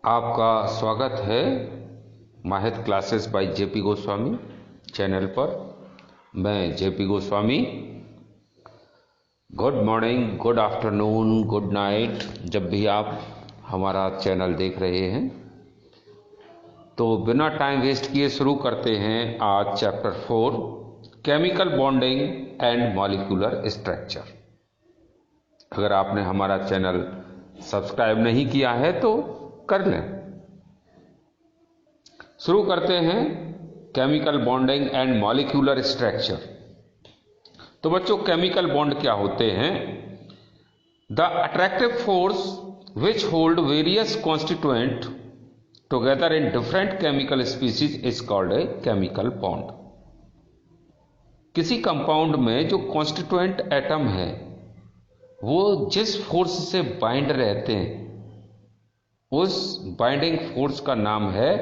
आपका स्वागत है माहित classes bye JP Goswami channel पर। मैं JP Goswami. Good morning, good afternoon, good night, जब भी आप हमारा चैनल देख रहे हैं। तो बिना टाइम वेस्ट किए शुरू करते हैं आज chapter 4, chemical bonding and molecular structure. अगर आपने हमारा चैनल सब्सक्राइब नहीं किया है तो कर लें। शुरू करते हैं chemical bonding and molecular structure. तो बच्चों, केमिकल बॉन्ड क्या होते हैं? The attractive force which hold various constituent together in different chemical species is called a chemical bond. किसी कंपाउंड में जो कॉन्स्टिट्यूएंट एटम है वो जिस फोर्स से बाइंड रहते हैं उस बाइंडिंग फोर्स का नाम है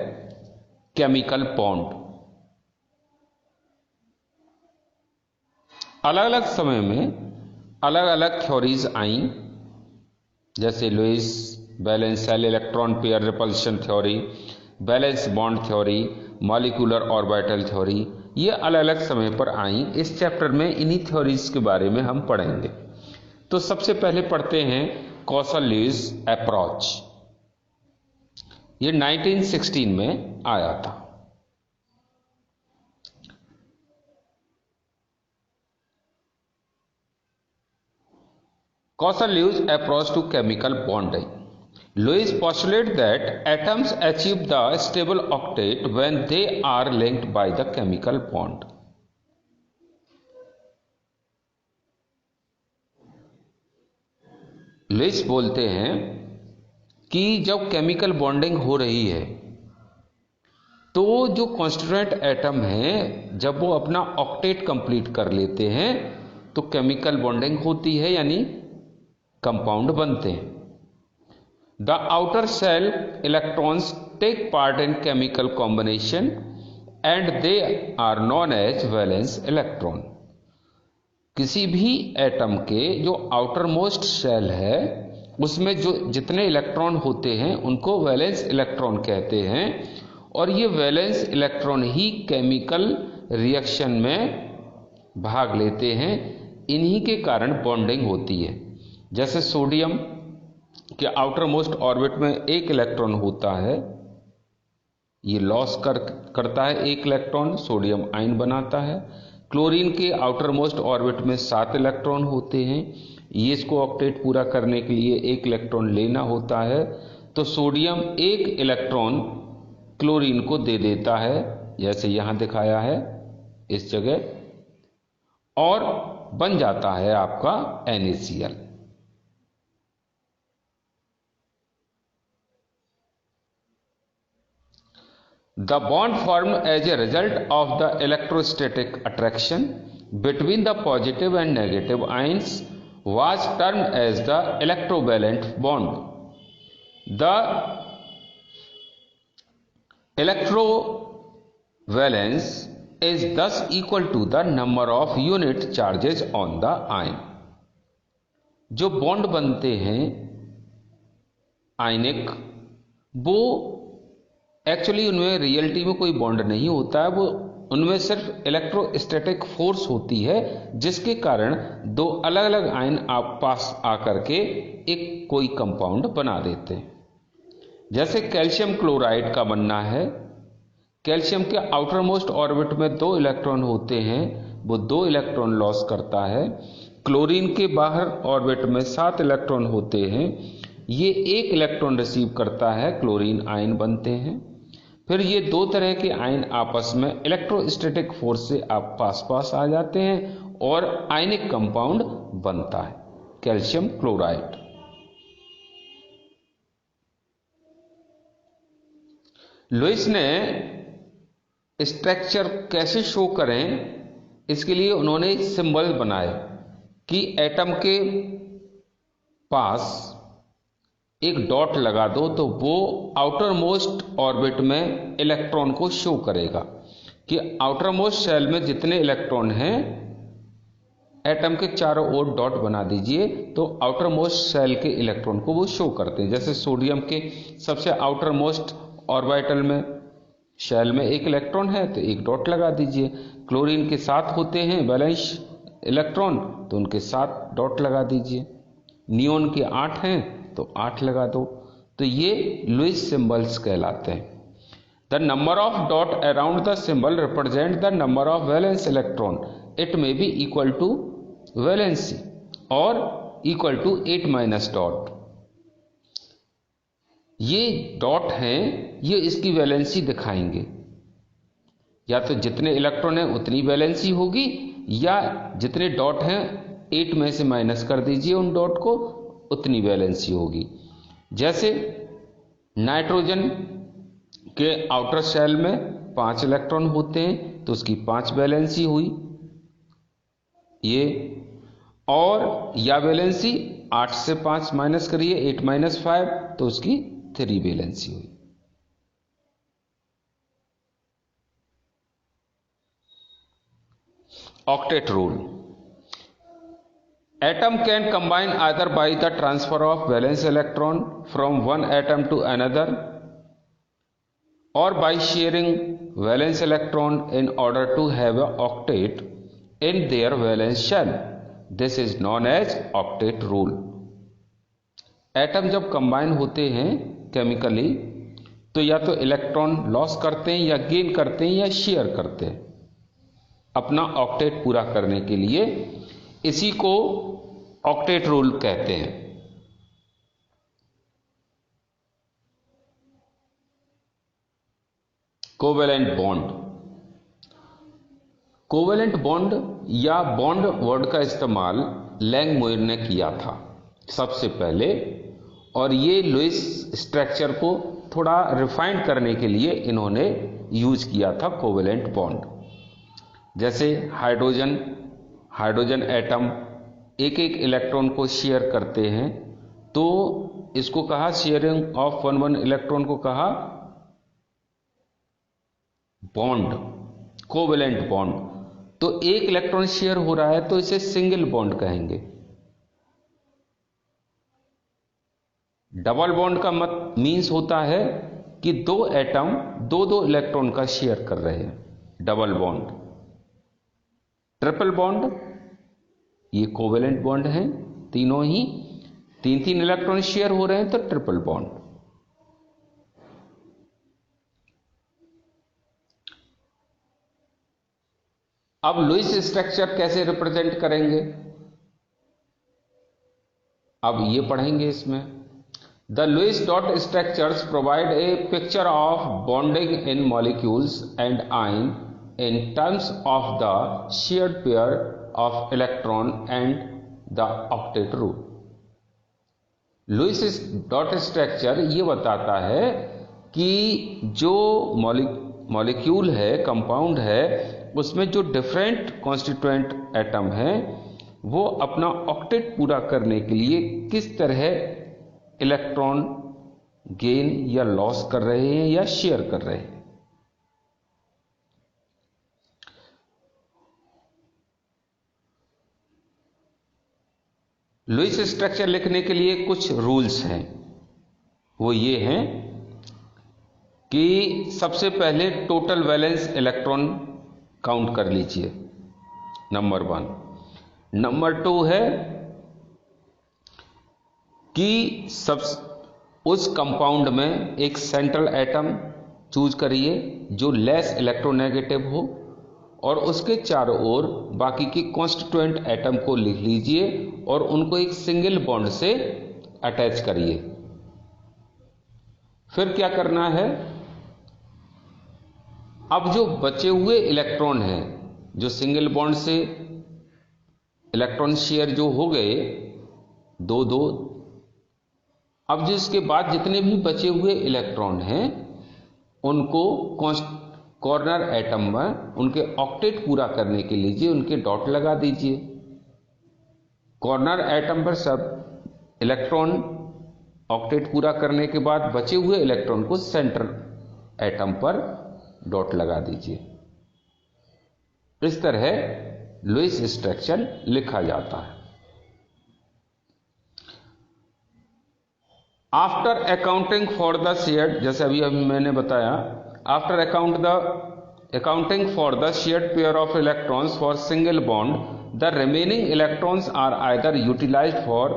केमिकल बॉन्ड। अलग अलग समय में अलग अलग थ्योरीज आई, जैसे Lewis valence shell electron pair repulsion theory, valence bond theory, molecular orbital theory. ये अलग अलग समय पर आई। इस चैप्टर में इन्हीं थ्योरीज के बारे में हम पढ़ेंगे। तो सबसे पहले पढ़ते हैं कॉसल-ल्यूइस अप्रोच। ये 1916 में आया था। Kossel Lewis approach to chemical bonding. Lewis postulated that atoms achieve the stable octet when they are linked by the chemical bond. Lewis बोलते हैं कि जब केमिकल बॉन्डिंग हो रही है तो जो कॉन्स्टिट्यूएंट एटम है जब वो अपना ऑक्टेट कंप्लीट कर लेते हैं तो केमिकल बॉन्डिंग होती है, यानी कंपाउंड बनते हैं। The outer shell electrons take part in chemical combination and they are known as valence electron. किसी भी एटम के जो आउटर मोस्ट सेल है उसमें जो जितने इलेक्ट्रॉन होते हैं उनको वैलेंस इलेक्ट्रॉन कहते हैं, और ये वैलेंस इलेक्ट्रॉन ही केमिकल रिएक्शन में भाग लेते हैं। इन्हीं के कारण बॉन्डिंग होती है। जैसे सोडियम के आउटर मोस्ट ऑर्बिट में एक इलेक्ट्रॉन होता है, ये लॉस करता है एक इलेक्ट्रॉन, सोडियम आयन बनाता है। क्लोरीन के आउटर मोस्ट ऑर्बिट में 7 इलेक्ट्रॉन होते हैं, ये इसको ऑक्टेट पूरा करने के लिए एक इलेक्ट्रॉन लेना होता है, तो सोडियम एक इलेक्ट्रॉन क्लोरीन को दे देता है, जैसे यहां दिखाया है इस जगह, और बन जाता है आपका NaCl। The bond formed as a result of the electrostatic attraction between the positive and negative ions was termed as the electrovalent bond. The electrovalence is thus equal to the number of unit charges on the ion. जो bond बनते हैं आयनिक, वो actually उनमें reality में कोई bond नहीं होता है, वो उनमें सिर्फ इलेक्ट्रोस्टैटिक फोर्स होती है जिसके कारण दो अलग अलग आयन आप पास आकर के एक कोई कंपाउंड बना देते हैं। जैसे कैल्शियम क्लोराइड का बनना है, कैल्शियम के आउटर मोस्ट ऑर्बिट में 2 इलेक्ट्रॉन होते हैं, वो 2 इलेक्ट्रॉन लॉस करता है। क्लोरीन के बाहर ऑर्बिट में 7 इलेक्ट्रॉन होते हैं, ये 1 इलेक्ट्रॉन रिसीव करता है, क्लोरीन आयन बनते हैं। फिर ये 2 तरह के आयन आपस में इलेक्ट्रोस्टैटिक फोर्स से आप पास आ जाते हैं और आयनिक कंपाउंड बनता है कैल्शियम क्लोराइड। लुईस ने स्ट्रक्चर कैसे शो करें, इसके लिए उन्होंने सिंबल बनाए कि एटम के पास एक डॉट लगा दो तो वो आउटर मोस्ट ऑर्बिट में इलेक्ट्रॉन को शो करेगा कि आउटर मोस्ट सेल में जितने इलेक्ट्रॉन हैं एटम के चारों ओर डॉट बना दीजिए तो आउटर मोस्ट शेल के इलेक्ट्रॉन को वो शो करते हैं। जैसे सोडियम के सबसे आउटर मोस्ट ऑर्बिटल में शेल में एक इलेक्ट्रॉन है तो एक डॉट लगा दीजिए। क्लोरीन के साथ होते हैं वैलेंस इलेक्ट्रॉन तो उनके साथ डॉट लगा दीजिए। नियोन के 8 हैं तो 8 लगा दो। तो ये लुईस सिंबल्स कहलाते हैं। The number of dot around the symbol represent the number of valence electron. It may be equal to valency और इक्वल टू 8 माइनस डॉट। ये डॉट हैं, ये इसकी वैलेंसी दिखाएंगे। या तो जितने इलेक्ट्रॉन हैं उतनी वैलेंसी होगी, या जितने डॉट हैं 8 में से माइनस कर दीजिए उन डॉट को, उतनी वैलेंसी होगी। जैसे नाइट्रोजन के आउटर शेल में 5 इलेक्ट्रॉन होते हैं तो उसकी 5 वैलेंसी हुई ये, और या वैलेंसी 8 से 5 माइनस करिए 8 माइनस 5 तो उसकी 3 वैलेंसी हुई। Octet rule. Atom can combine either by the transfer of valence electron from one atom to another or by sharing valence electron in order to have an octet in their valence shell. This is known as octet rule. Atom जब combine होते हैं chemically तो या तो electron loss करते हैं या gain करते हैं या शेयर करते हैं अपना ऑक्टेट पूरा करने के लिए। इसी को ऑक्टेट रूल कहते हैं। Covalent bond. कोवेलेंट बॉन्ड या बॉन्ड वर्ड का इस्तेमाल लैंगमुइर ने किया था सबसे पहले, और ये लुईस स्ट्रक्चर को थोड़ा रिफाइंड करने के लिए इन्होंने यूज किया था कोवेलेंट बॉन्ड। जैसे हाइड्रोजन एटम एक एक इलेक्ट्रॉन को शेयर करते हैं तो इसको कहा शेयरिंग ऑफ वन इलेक्ट्रॉन को कहा बॉन्ड, कोवेलेंट बॉन्ड। तो एक इलेक्ट्रॉन शेयर हो रहा है तो इसे सिंगल बॉन्ड कहेंगे। डबल बॉन्ड का मीन्स होता है कि दो एटम दो इलेक्ट्रॉन का शेयर कर रहे हैं, डबल बॉन्ड। ट्रिपल बॉन्ड ये कोवेलेंट बॉन्ड हैं, तीनों ही 3 इलेक्ट्रॉन शेयर हो रहे हैं तो ट्रिपल बॉन्ड। अब लुईस स्ट्रक्चर कैसे रिप्रेजेंट करेंगे, अब ये पढ़ेंगे इसमें। The Lewis dot structures provide a picture of bonding in molecules and ion in terms of the shared pair of electron and the octet rule. Lewis dot structure ये बताता है कि जो मॉलिक्यूल है, कंपाउंड है, उसमें जो डिफरेंट कॉन्स्टिट्यूएंट एटम है वो अपना ऑक्टेट पूरा करने के लिए किस तरह इलेक्ट्रॉन गेन या लॉस कर रहे हैं या शेयर कर रहे हैं। लुईस स्ट्रक्चर लिखने के लिए कुछ रूल्स हैं, वो ये हैं कि सबसे पहले टोटल वैलेंस इलेक्ट्रॉन काउंट कर लीजिए, नंबर 1। नंबर 2 है कि उस कंपाउंड में एक सेंट्रल एटम चूज करिए जो लेस इलेक्ट्रोनेगेटिव हो और उसके चारों ओर बाकी के कॉन्स्टिट्यूएंट एटम को लिख लीजिए और उनको एक सिंगल बॉन्ड से अटैच करिए। फिर क्या करना है, अब जो बचे हुए इलेक्ट्रॉन हैं जो सिंगल बॉन्ड से इलेक्ट्रॉन शेयर जो हो गए 2-2, अब जो इसके बाद जितने भी बचे हुए इलेक्ट्रॉन हैं उनको कॉर्नर एटम में उनके ऑक्टेट पूरा करने के लिए उनके डॉट लगा दीजिए। कॉर्नर एटम पर सब इलेक्ट्रॉन ऑक्टेट पूरा करने के बाद बचे हुए इलेक्ट्रॉन को सेंटर एटम पर डॉट लगा दीजिए। इस तरह लुईस स्ट्रक्चर लिखा जाता है। After accounting for the shared, जैसे अभी मैंने बताया, after accounting for the shared pair of electrons for single bond, the remaining electrons are either utilised for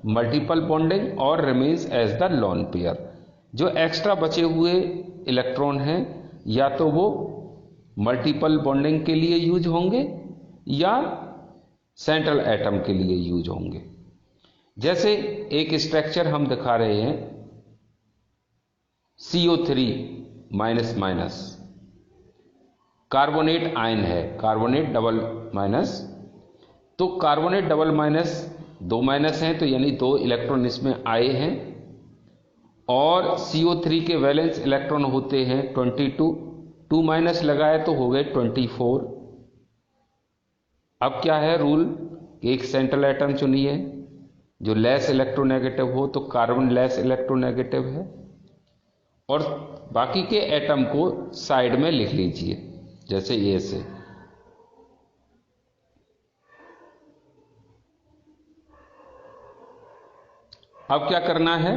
multiple bonding or remains as the lone pair. जो extra बचे हुए electron हैं या तो वो मल्टीपल बॉन्डिंग के लिए यूज होंगे या सेंट्रल एटम के लिए यूज होंगे। जैसे एक स्ट्रक्चर हम दिखा रहे हैं CO3 minus minus, carbonate ion है, कार्बोनेट डबल माइनस, तो कार्बोनेट डबल माइनस 2 माइनस हैं, तो यानी 2 इलेक्ट्रॉन इसमें आए हैं, और CO3 के वैलेंस इलेक्ट्रॉन होते हैं 22, 2 माइनस लगाए तो हो गए 24। अब क्या है रूल, एक सेंट्रल एटम चुनिए जो लेस इलेक्ट्रोनेगेटिव हो, तो कार्बन लेस इलेक्ट्रोनेगेटिव है, और बाकी के एटम को साइड में लिख लीजिए जैसे ए से। अब क्या करना है,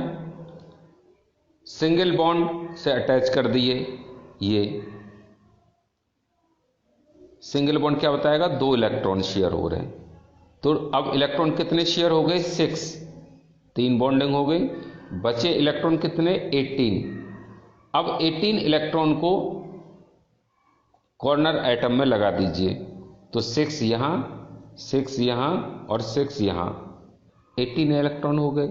सिंगल बॉन्ड से अटैच कर दिए, ये सिंगल बॉन्ड क्या बताएगा, 2 इलेक्ट्रॉन शेयर हो रहे हैं, तो अब इलेक्ट्रॉन कितने शेयर हो गए, 6, 3 बॉन्डिंग हो गई, बचे इलेक्ट्रॉन कितने, 18। अब 18 इलेक्ट्रॉन को कॉर्नर एटम में लगा दीजिए, तो 6 यहां, 6 यहां और 6 यहां, 18 इलेक्ट्रॉन हो गए।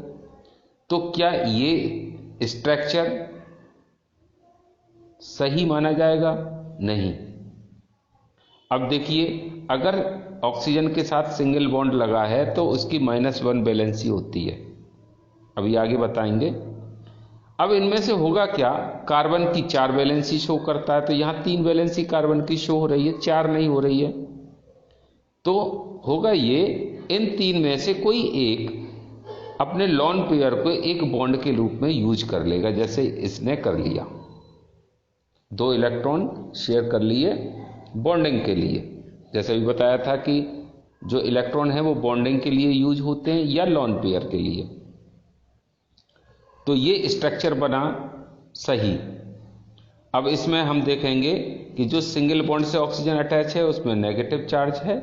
तो क्या ये स्ट्रक्चर सही माना जाएगा, नहीं। अब देखिए, अगर ऑक्सीजन के साथ सिंगल बॉन्ड लगा है तो उसकी -1 वैलेंसी होती है, अभी आगे बताएंगे। अब इनमें से होगा क्या, कार्बन की 4 वैलेंसी शो करता है, तो यहां 3 वैलेंसी कार्बन की शो हो रही है, 4 नहीं हो रही है, तो होगा ये, इन 3 में से कोई एक अपने लॉन पेयर को एक बॉन्ड के रूप में यूज कर लेगा, जैसे इसने कर लिया, 2 इलेक्ट्रॉन शेयर कर लिए बॉन्डिंग के लिए। जैसे अभी बताया था कि जो इलेक्ट्रॉन है वो बॉन्डिंग के लिए यूज होते हैं या लॉन पेयर के लिए, तो ये स्ट्रक्चर बना सही। अब इसमें हम देखेंगे कि जो सिंगल बॉन्ड से ऑक्सीजन अटैच है उसमें नेगेटिव चार्ज है,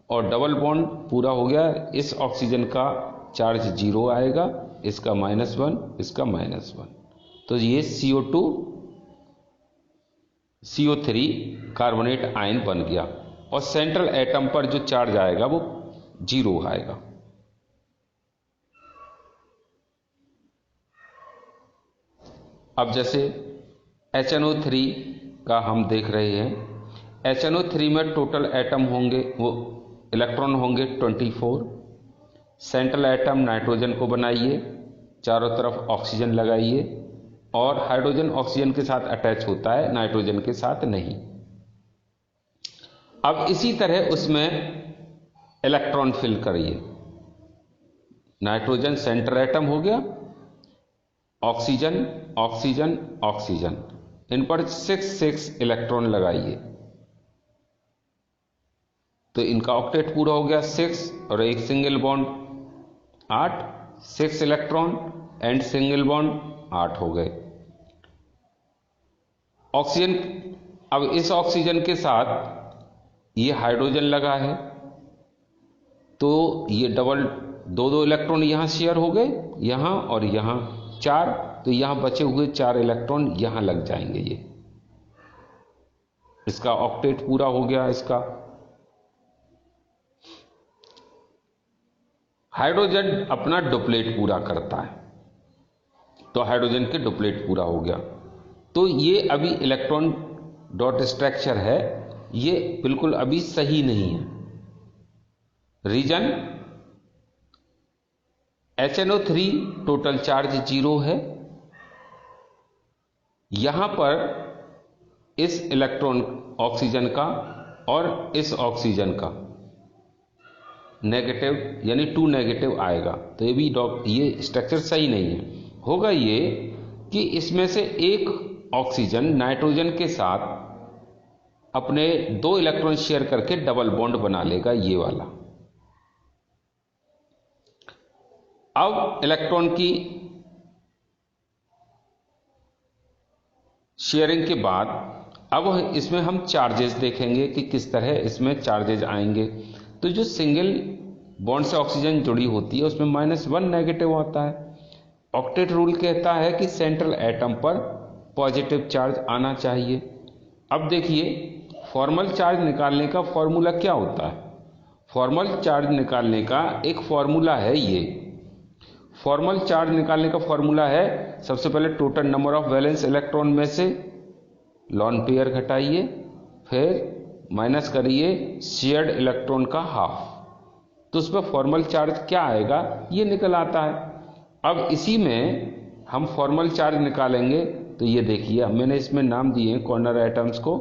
और डबल बॉन्ड पूरा हो गया, इस ऑक्सीजन का चार्ज 0 आएगा, इसका -1, इसका -1, तो ये CO3 कार्बोनेट आयन बन गया, और सेंट्रल एटम पर जो चार्ज आएगा वो 0 आएगा। अब जैसे HNO3 का हम देख रहे हैं, HNO3 में टोटल एटम होंगे, वो इलेक्ट्रॉन होंगे 24। सेंट्रल एटम नाइट्रोजन को बनाइए, चारों तरफ ऑक्सीजन लगाइए, और हाइड्रोजन ऑक्सीजन के साथ अटैच होता है, नाइट्रोजन के साथ नहीं। अब इसी तरह उसमें इलेक्ट्रॉन फिल करिए, नाइट्रोजन सेंटर एटम हो गया, ऑक्सीजन ऑक्सीजन ऑक्सीजन, इन पर 6 इलेक्ट्रॉन लगाइए, तो इनका ऑक्टेट पूरा हो गया 6, और एक single bond 8, 6 electron and single bond 8 हो गए। ऑक्सीजन, अब इस ऑक्सीजन के साथ ये हाइड्रोजन लगा है, तो ये डबल 2 इलेक्ट्रॉन यहां शेयर हो गए, यहां और यहां 4, तो यहां बचे हुए 4 इलेक्ट्रॉन यहां लग जाएंगे, ये इसका ऑक्टेट पूरा हो गया। इसका हाइड्रोजन अपना डुप्लेट पूरा करता है, तो हाइड्रोजन के डुप्लेट पूरा हो गया, तो ये अभी इलेक्ट्रॉन डॉट स्ट्रक्चर है, ये बिल्कुल अभी सही नहीं है। रीजन, HNO3 टोटल चार्ज 0 है, यहां पर इस इलेक्ट्रॉन ऑक्सीजन का और इस ऑक्सीजन का नेगेटिव, यानी 2 नेगेटिव आएगा, तो ये स्ट्रक्चर सही नहीं है। होगा ये कि इसमें से एक ऑक्सीजन नाइट्रोजन के साथ अपने 2 इलेक्ट्रॉन शेयर करके डबल बॉन्ड बना लेगा, ये वाला। अब इलेक्ट्रॉन की शेयरिंग के बाद अब इसमें हम चार्जेस देखेंगे कि किस तरह इसमें चार्जेस आएंगे। तो जो सिंगल बॉन्ड से ऑक्सीजन जुड़ी होती है उसमें -1 नेगेटिव आता है। ऑक्टेट रूल कहता है कि सेंट्रल एटम पर पॉजिटिव चार्ज आना चाहिए। अब देखिए फॉर्मल चार्ज निकालने का फॉर्मूला क्या होता है। फॉर्मल चार्ज निकालने का एक फॉर्मूला है, ये फॉर्मल चार्ज निकालने का फॉर्मूला है, सबसे पहले total number of valence electron में से लॉन पेयर घटाइए, फिर माइनस करिए शेयर्ड इलेक्ट्रॉन का हाफ, तो उस पर फॉर्मल चार्ज क्या आएगा ये निकल आता है। अब इसी में हम फॉर्मल चार्ज निकालेंगे। तो ये देखिए मैंने इसमें नाम दिए कॉर्नर एटम्स को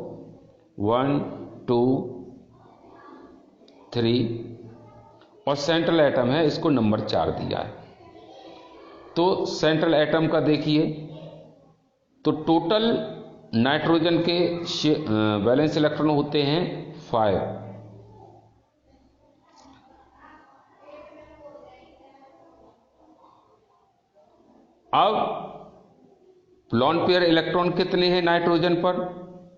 1 2 3 और सेंट्रल एटम है इसको नंबर 4 दिया है। तो सेंट्रल एटम का देखिए तो टोटल नाइट्रोजन के वैलेंस इलेक्ट्रॉन होते हैं 5। अब लॉन पेयर इलेक्ट्रॉन कितने हैं नाइट्रोजन पर?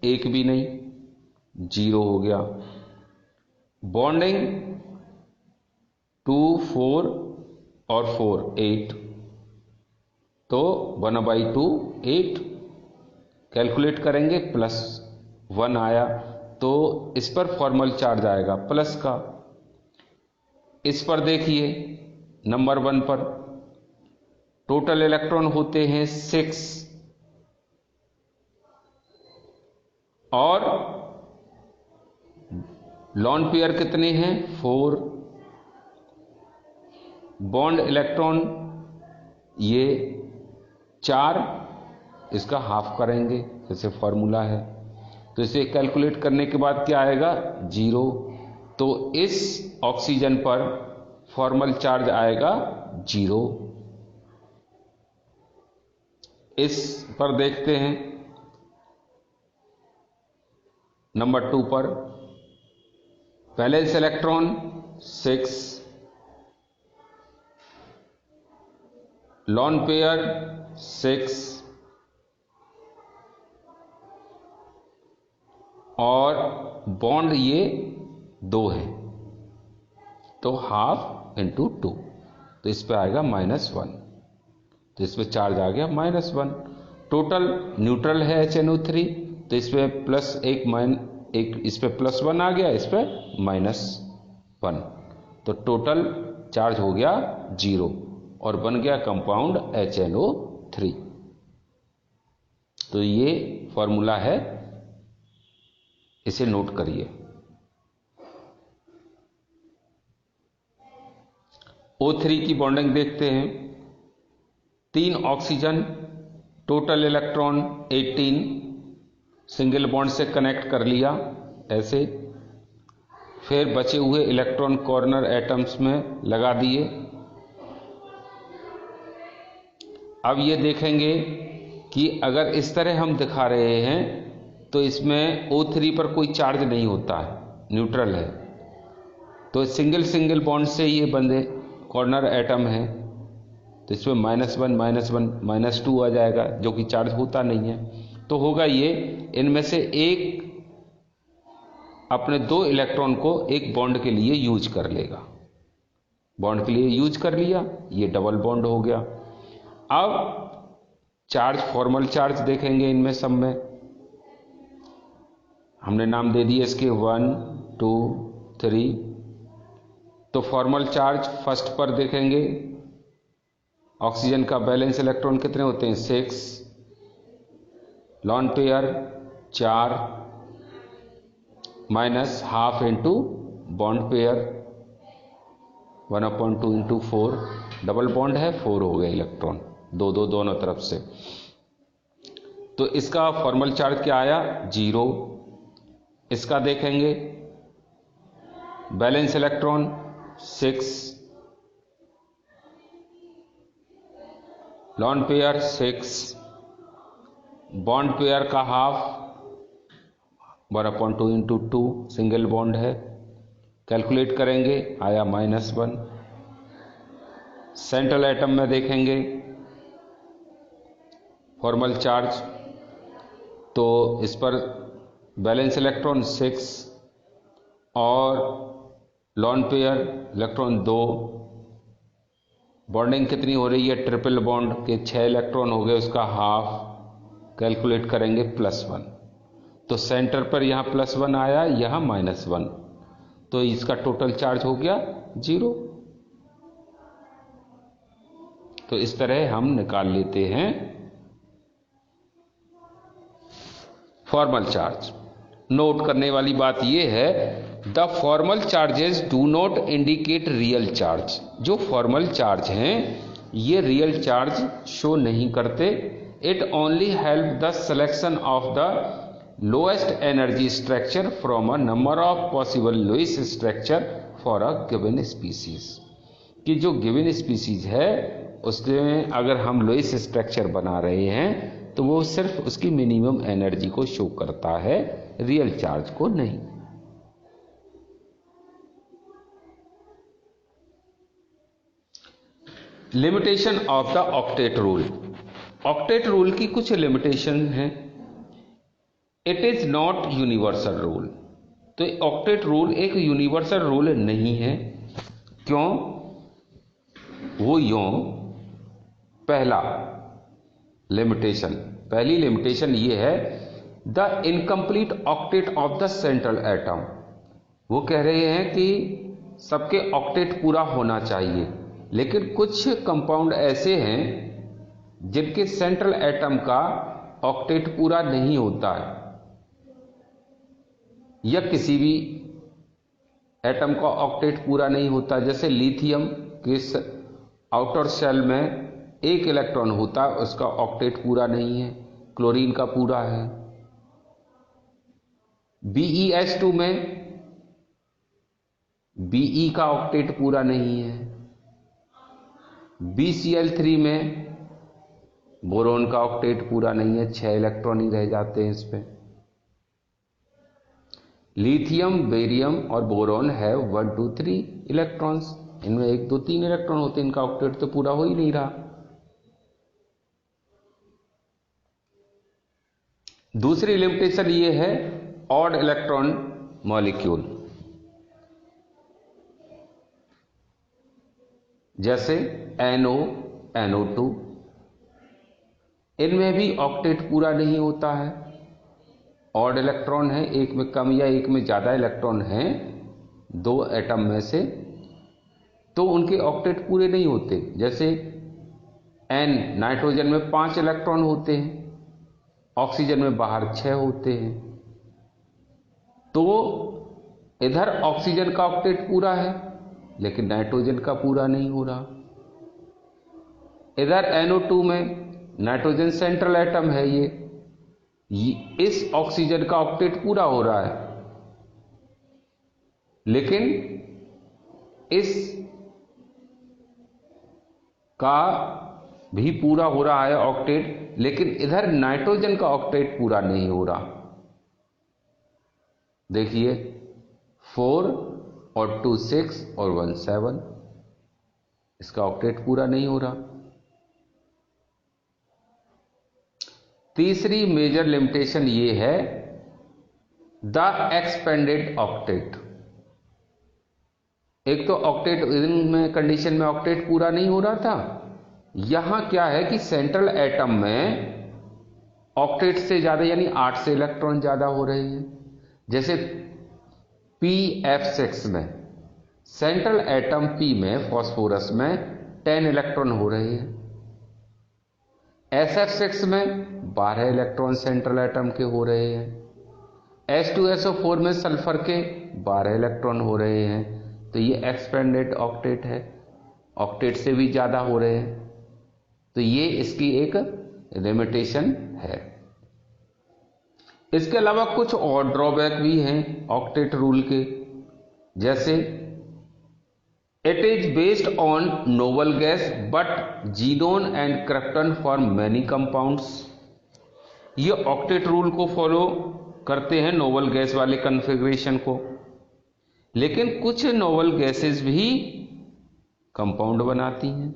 एक भी नहीं, 0 हो गया। बॉन्डिंग 2 4 और 4 8, तो 1/2 8 कैलकुलेट करेंगे +1 आया, तो इस पर फॉर्मल चार्ज आएगा प्लस का। इस पर देखिए नंबर 1 पर टोटल इलेक्ट्रॉन होते हैं 6 और लॉन पेयर कितने हैं 4। बॉन्ड इलेक्ट्रॉन ये 4, इसका हाफ करेंगे जैसे फॉर्मूला है, तो इसे कैलकुलेट करने के बाद क्या आएगा 0। तो इस ऑक्सीजन पर फॉर्मल चार्ज आएगा 0। इस पर देखते हैं नंबर 2 पर वैलेंस इलेक्ट्रॉन 6, लॉन पेयर 6 और बॉन्ड ये 2 है, तो हाफ इंटू 2, तो इस पे आएगा -1, तो इस पे चार्ज आ गया -1। टोटल न्यूट्रल है HNO3, तो इस पे +1 इस पे +1 आ गया, इस पे -1, तो टोटल चार्ज हो गया 0 और बन गया कंपाउंड HNO3। तो ये फॉर्मूला है, इसे नोट करिए। O3 की बॉन्डिंग देखते हैं। 3 oxygen, total electron 18, single bond से कनेक्ट कर लिया ऐसे, फिर बचे हुए इलेक्ट्रॉन कॉर्नर एटम्स में लगा दिए। अब ये देखेंगे कि अगर इस तरह हम दिखा रहे हैं तो इसमें O3 पर कोई चार्ज नहीं होता है, न्यूट्रल है, तो सिंगल बॉन्ड से ये बंदे कॉर्नर एटम है, तो इसमें -1 -2 आ जाएगा जो कि चार्ज होता नहीं है। तो होगा ये इनमें से एक अपने 2 इलेक्ट्रॉन को एक बॉन्ड के लिए यूज कर लेगा, बॉन्ड के लिए यूज कर लिया, ये डबल बॉन्ड हो गया। अब चार्ज फॉर्मल चार्ज देखेंगे, इनमें सब में हमने नाम दे दिए इसके 1 2 3। तो फॉर्मल चार्ज फर्स्ट पर देखेंगे, ऑक्सीजन का बैलेंस इलेक्ट्रॉन कितने होते हैं 6, lone pair 4 minus half into bond pair 1/2 into 4, double bond है 4 हो गए इलेक्ट्रॉन, दो दोनों तरफ से। तो इसका फॉर्मल चार्ज क्या आया 0। इसका देखेंगे balance electron 6, lone pair 6, bond pair का हाफ 1/2 इंटू 2 सिंगल बॉन्ड है, कैलकुलेट करेंगे आया -1। सेंट्रल एटम में देखेंगे फॉर्मल चार्ज, तो इस पर बैलेंस इलेक्ट्रॉन 6 और लॉन पेयर इलेक्ट्रॉन 2। बॉन्डिंग कितनी हो रही है, ट्रिपल बॉन्ड के 6 इलेक्ट्रॉन हो गए, उसका हाफ, कैलकुलेट करेंगे +1। तो सेंटर पर यहाँ +1 आया, यहाँ -1, तो इसका टोटल चार्ज हो गया 0। तो इस तरह हम निकाल लेते हैं फॉर्मल चार्ज। नोट करने वाली बात यह है, the formal charges do not indicate real charge. जो फॉर्मल चार्ज हैं ये रियल चार्ज शो नहीं करते। It only help the selection of the lowest energy structure from a number of possible Lewis structure for a given species. कि जो given species है उसमें अगर हम लुईस स्ट्रक्चर बना रहे हैं तो वो सिर्फ उसकी मिनिमम एनर्जी को शो करता है, रियल चार्ज को नहीं। Limitation of the octet rule. Octet rule की कुछ लिमिटेशन हैं। It is not universal rule. तो ऑक्टेट रूल एक यूनिवर्सल रूल नहीं है। क्यों? वो यूं, पहली लिमिटेशन ये है, the incomplete octet of the central atom. वो कह रहे हैं कि सबके ऑक्टेट पूरा होना चाहिए, लेकिन कुछ कंपाउंड ऐसे हैं जिनके सेंट्रल एटम का ऑक्टेट पूरा नहीं होता है, या किसी भी एटम का ऑक्टेट पूरा नहीं होता। जैसे लिथियम के आउटर शेल में 1 इलेक्ट्रॉन होता है, उसका ऑक्टेट पूरा नहीं है, क्लोरीन का पूरा है। BeH2 में Be का ऑक्टेट पूरा नहीं है। BCl3 में बोरोन का ऑक्टेट पूरा नहीं है, 6 इलेक्ट्रॉन ही रह जाते हैं इस पे। लिथियम, बेरियम और बोरोन है 1 2 3 इलेक्ट्रॉन्स, इनमें 1 2 3 इलेक्ट्रॉन होते हैं, इनका ऑक्टेट तो पूरा हो ही नहीं रहा। दूसरी लिमिटेशन ये है, ऑड इलेक्ट्रॉन मॉलिक्यूल, जैसे NO, NO2, इनमें भी ऑक्टेट पूरा नहीं होता है। ऑड इलेक्ट्रॉन है, एक में कम या एक में ज्यादा इलेक्ट्रॉन हैं 2 एटम में से, तो उनके ऑक्टेट पूरे नहीं होते। जैसे N, नाइट्रोजन में 5 इलेक्ट्रॉन होते हैं, ऑक्सीजन में बाहर 6 होते हैं। तो इधर ऑक्सीजन का ऑक्टेट पूरा है, लेकिन नाइट्रोजन का पूरा नहीं हो रहा। इधर NO2 में नाइट्रोजन सेंट्रल एटम है, ये इस ऑक्सीजन का ऑक्टेट पूरा हो रहा है, लेकिन इस का भी पूरा हो रहा है ऑक्टेट, लेकिन इधर नाइट्रोजन का ऑक्टेट पूरा नहीं हो रहा। देखिए 4 और 2 6 और 1 7, इसका ऑक्टेट पूरा नहीं हो रहा। तीसरी मेजर लिमिटेशन ये है, द एक्सपेंडेड ऑक्टेट। एक तो ऑक्टेट में कंडीशन में ऑक्टेट पूरा नहीं हो रहा था, यहां क्या है कि सेंट्रल एटम में ऑक्टेट से ज्यादा यानी 8 से इलेक्ट्रॉन ज्यादा हो रहे हैं। जैसे PF6 में सेंट्रल एटम P में फास्फोरस में 10 इलेक्ट्रॉन हो रहे हैं। SF6 में 12 इलेक्ट्रॉन सेंट्रल एटम के हो रहे हैं। H2SO4 में सल्फर के 12 इलेक्ट्रॉन हो रहे हैं। तो ये एक्सपेंडेड ऑक्टेट है, ऑक्टेट से भी ज्यादा हो रहे हैं। तो ये इसकी एक लिमिटेशन है। इसके अलावा कुछ और ड्रॉबैक भी हैं ऑक्टेट रूल के, जैसे it is based on noble gas but xenon and krypton for many compounds. ये ऑक्टेट रूल को फॉलो करते हैं नोबल गैस वाले कन्फिग्रेशन को, लेकिन कुछ नोबल गैसेस भी कंपाउंड बनाती हैं।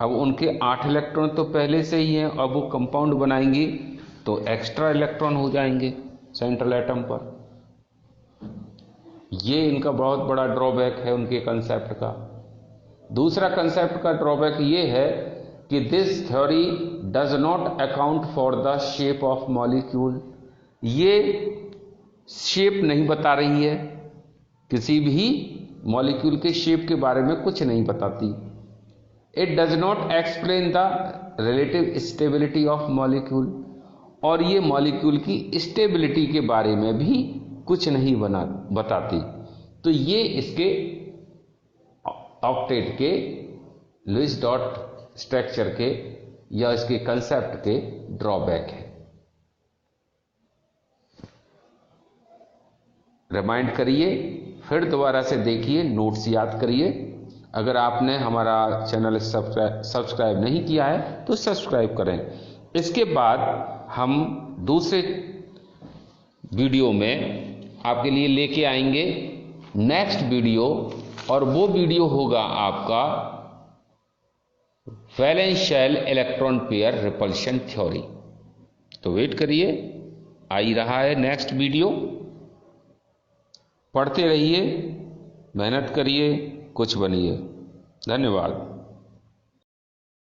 अब उनके 8 इलेक्ट्रॉन तो पहले से ही हैं, अब वो कंपाउंड बनाएंगी तो एक्स्ट्रा इलेक्ट्रॉन हो जाएंगे सेंट्रल एटम पर। ये इनका बहुत बड़ा ड्रॉबैक है उनके कंसेप्ट का। दूसरा कंसेप्ट का ड्रॉबैक ये है कि this theory does not account for the shape of molecule. ये शेप नहीं बता रही है, किसी भी मॉलिक्यूल के शेप के बारे में कुछ नहीं बताती। It does not explain the relative stability of molecule, और ये मॉलिक्यूल की स्टेबिलिटी के बारे में भी कुछ नहीं बताती। तो ये इसके ऑक्टेट के लुईस डॉट स्ट्रक्चर के या इसके कंसेप्ट के ड्रॉबैक है। रिमाइंड करिए, फिर दोबारा से देखिए, नोट्स याद करिए। अगर आपने हमारा चैनल सब्सक्राइब नहीं किया है तो सब्सक्राइब करें। इसके बाद हम दूसरे वीडियो में आपके लिए लेके आएंगे नेक्स्ट वीडियो, और वो वीडियो होगा आपका valence shell electron pair repulsion theory. तो वेट करिए, आ ही रहा है नेक्स्ट वीडियो। पढ़ते रहिए, मेहनत करिए, कुछ बनिए। धन्यवाद।